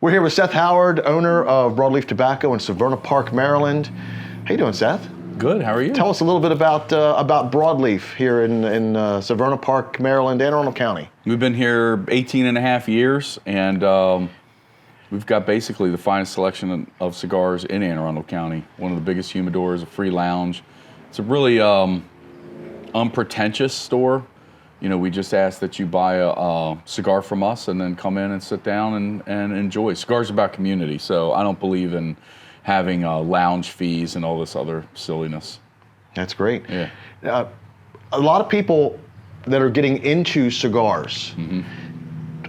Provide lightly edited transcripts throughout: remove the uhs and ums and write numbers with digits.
We're here with Seth Howard, owner of Broadleaf Tobacco in Severna Park, Maryland. How you doing, Seth? Good. How are you? Tell us a little bit about Broadleaf here in Severna Park, Maryland, Anne Arundel County. We've been here 18 and a half years, and we've got basically the finest selection of cigars in Anne Arundel County. One of the biggest humidors, a free lounge. It's a really unpretentious store. You know, we just ask that you buy a cigar from us and then come in and sit down and enjoy. Cigars are about community, so I don't believe in having lounge fees and all this other silliness. That's great. Yeah. A lot of people that are getting into cigars,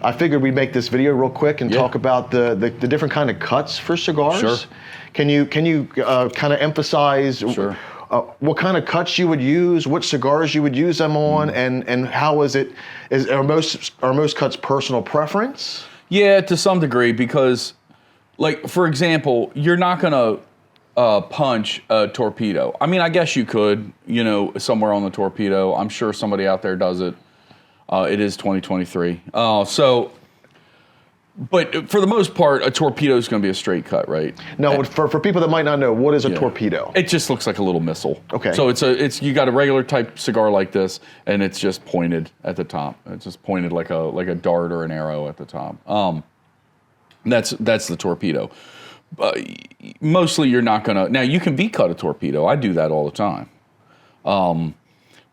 I figured we'd make this video real quick and talk about the different kind of cuts for cigars. Sure. Can you kind of emphasize what kind of cuts you would use, what cigars you would use them on, and how are most cuts personal preference? Yeah, to some degree, because, like, for example, you're not gonna punch a torpedo. I mean, I guess you could, you know, somewhere on the torpedo. I'm sure somebody out there does it. It is 2023. But for the most part, a torpedo is going to be a straight cut, right? No, for people that might not know, what is a torpedo? It just looks like a little missile. Okay. So you got a regular type cigar like this, and it's just pointed at the top. It's just pointed like a dart or an arrow at the top. That's the torpedo. Mostly, you're not gonna. Now you can V-cut a torpedo. I do that all the time.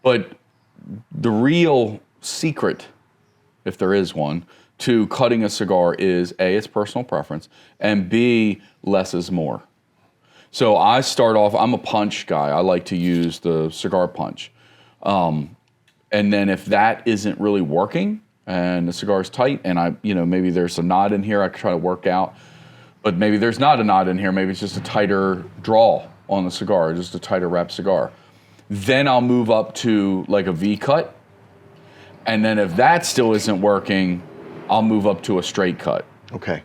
But the real secret, if there is one, to cutting a cigar is A, it's personal preference, and B, less is more. So I start off, I'm a punch guy. I like to use the cigar punch. And then if that isn't really working and the cigar's tight and maybe there's a knot in here I could try to work out, but maybe there's not a knot in here, maybe it's just a tighter draw on the cigar, just a tighter wrap cigar. Then I'll move up to like a V cut. And then if that still isn't working, I'll move up to a straight cut. Okay.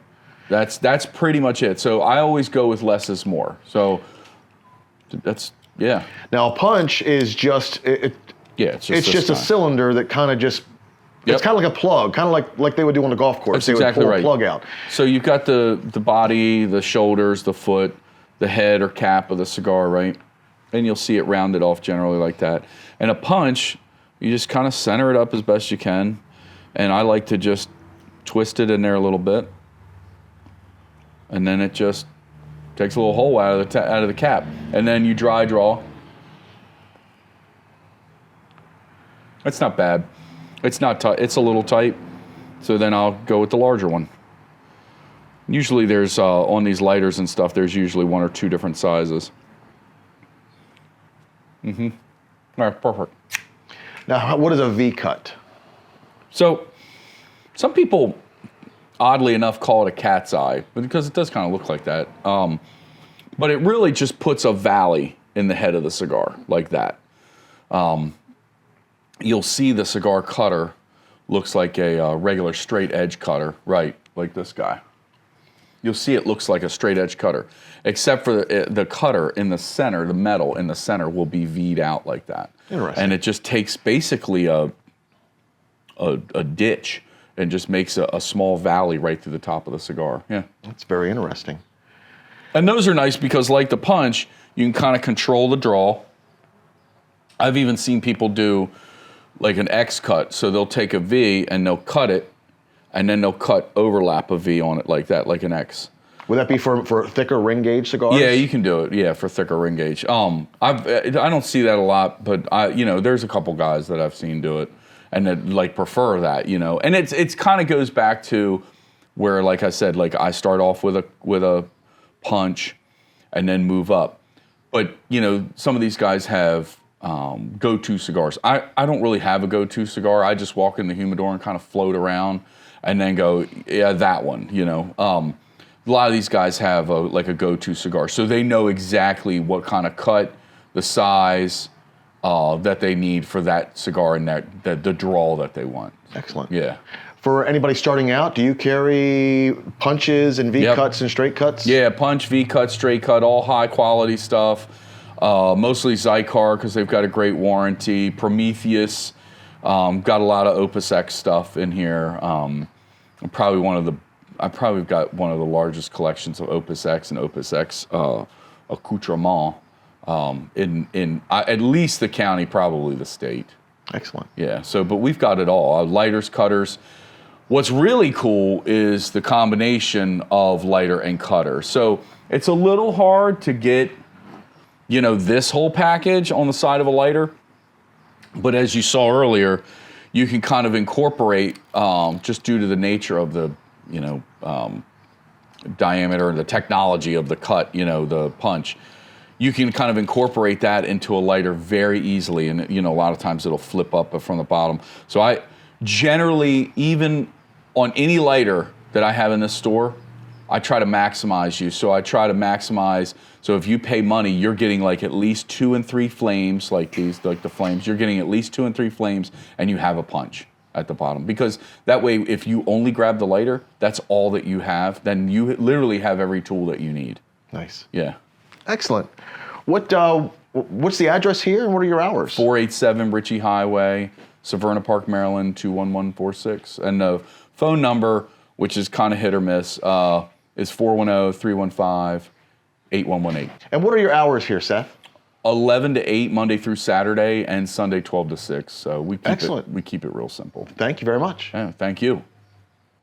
That's pretty much it. So I always go with less is more. So that's, yeah. Now a punch is just, it's just a cylinder that kind of just, it's kind of like a plug, kind of like they would do on the golf course. That's exactly right. They would pull a plug out. So you've got the body, the shoulders, the foot, the head or cap of the cigar, right? And you'll see it rounded off generally like that. And a punch, you just kind of center it up as best you can. And I like to just twist it in there a little bit, and then it just takes a little hole out of the cap, and then you dry draw. It's not bad. It's not tight. It's a little tight, so then I'll go with the larger one. Usually, there's on these lighters and stuff. There's usually one or two different sizes. All right, perfect. Now, what is a V cut? So, some people, oddly enough, call it a cat's eye, because it does kind of look like that. But it really just puts a valley in the head of the cigar, like that. You'll see the cigar cutter looks like a regular straight edge cutter, right, like this guy. You'll see it looks like a straight edge cutter, except for the cutter in the center, the metal in the center will be V'd out like that. Interesting. And it just takes basically a ditch and just makes a small valley right through the top of the cigar. Yeah. That's very interesting. And those are nice because, like the punch, you can kind of control the draw. I've even seen people do like an X cut. So they'll take a V and they'll cut it, and then they'll overlap a V on it like that, like an X. Would that be for thicker ring gauge cigars? Yeah, you can do it. Yeah, for thicker ring gauge. I don't see that a lot, but there's a couple guys that I've seen do it, and that like prefer that, and it's kind of goes back to where, like I said, like I start off with a punch, and then move up. But some of these guys have go-to cigars. I don't really have a go-to cigar. I just walk in the humidor and kind of float around, and then go, yeah, that one. A lot of these guys have a go-to cigar, so they know exactly what kind of cut, the size that they need for that cigar and the draw that they want. Excellent. Yeah. For anybody starting out, do you carry punches and V-cuts and straight cuts? Yeah, punch, V-cut, straight cut, all high-quality stuff. Mostly Cigar because they've got a great warranty. Prometheus, got a lot of Opus X stuff in here. Probably one of the I probably got one of the largest collections of Opus X and Opus X accoutrement in at least the county, probably the state. Excellent. Yeah. So, but we've got it all: lighters, cutters. What's really cool is the combination of lighter and cutter. So it's a little hard to get, this whole package on the side of a lighter. But as you saw earlier, you can kind of incorporate, just due to the nature of the, diameter and the technology of the cut, the punch, you can kind of incorporate that into a lighter very easily. And, a lot of times it'll flip up from the bottom. So I generally, even on any lighter that I have in this store, I try to maximize use. So I try to maximize. So if you pay money, you're getting like at least 2 and 3 flames, like these, like the flames. You're getting at least 2 and 3 flames, and you have a punch at the bottom. Because that way, if you only grab the lighter, that's all that you have. Then you literally have every tool that you need. Nice. Yeah. Excellent. What's the address here, and what are your hours? 487 Ritchie Highway, Severna Park, Maryland, 21146. And the phone number, which is kind of hit or miss, is 410-315-8118. And what are your hours here, Seth? 11 to 8 Monday through Saturday, and Sunday 12 to 6. So we keep Excellent. We keep it real simple. Thank you very much. Yeah, thank you.